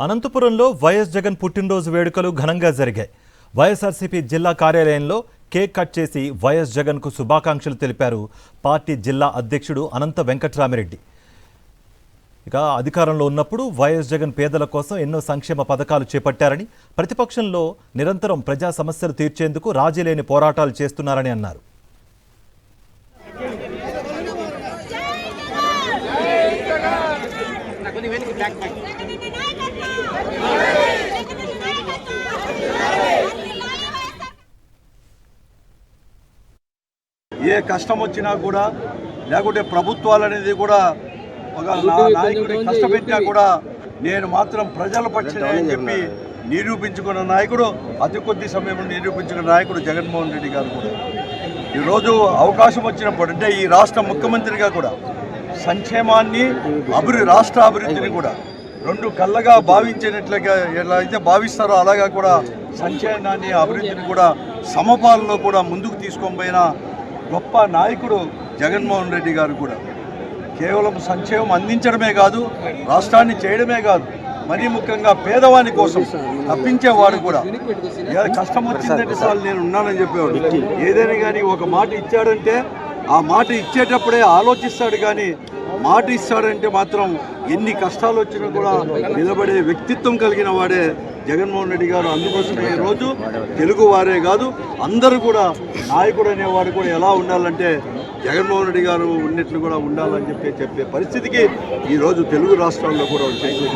అనంతపురంలో వైఎస్ జగన్ పుట్టినరోజు వేడుకలు ఘనంగా జరిగాయి. వైఎస్ఆర్సీపీ జిల్లా కార్యాలయంలో కేక్ కట్ చేసి వైఎస్ జగన్కు శుభాకాంక్షలు తెలిపారు పార్టీ జిల్లా అధ్యక్షుడు అనంత వెంకట్రామిరెడ్డి. ఇక అధికారంలో ఉన్నప్పుడు వైఎస్ జగన్ పేదల కోసం ఎన్నో సంక్షేమ పథకాలు చేపట్టారని, ప్రతిపక్షంలో నిరంతరం ప్రజా సమస్యలు తీర్చేందుకు రాజీలేని పోరాటాలు చేస్తున్నారని అన్నారు. ఏ కష్టం వచ్చినా కూడా లేకుంటే ప్రభుత్వాలు అనేది కూడా ఒక నాయకుడిని కష్టపెట్టినా కూడా నేను మాత్రం ప్రజల పక్షనే అని చెప్పి నిరూపించుకున్న నాయకుడు, అతి కొద్ది సమయంలో నిరూపించుకున్న నాయకుడు జగన్మోహన్ రెడ్డి గారు కూడా ఈరోజు అవకాశం వచ్చినప్పుడు అంటే ఈ రాష్ట్ర ముఖ్యమంత్రిగా కూడా సంక్షేమాన్ని రాష్ట్ర అభివృద్ధిని కూడా రెండు కళ్ళగా భావించినట్లుగా ఎలా అయితే భావిస్తారో అలాగా కూడా సంక్షేమాన్ని అభివృద్ధిని కూడా సమపాలలో కూడా ముందుకు తీసుకొని పోయిన గొప్ప నాయకుడు జగన్మోహన్ రెడ్డి గారు కూడా కేవలం సంక్షేమం అందించడమే కాదు, రాష్ట్రాన్ని చేయడమే కాదు, మరీ ముఖ్యంగా పేదవాని కోసం తప్పించేవాడు కూడా. కష్టం వచ్చిందంటే సార్ నేను ఉన్నానని చెప్పేవాడు. ఏదైనా కానీ ఒక మాట ఇచ్చాడంటే ఆ మాట ఇచ్చేటప్పుడే ఆలోచిస్తాడు, కానీ మాట ఇస్తాడంటే మాత్రం ఎన్ని కష్టాలు వచ్చినా కూడా నిలబడే వ్యక్తిత్వం కలిగిన వాడే జగన్మోహన్ రెడ్డి గారు. అందుకోసమే ఈరోజు తెలుగు వారే కాదు అందరూ కూడా నాయకుడు అనేవాడు కూడా ఎలా ఉండాలంటే జగన్మోహన్ రెడ్డి గారు ఉన్నట్లు కూడా ఉండాలని చెప్పే పరిస్థితికి ఈరోజు తెలుగు రాష్ట్రాల్లో కూడా వచ్చేసి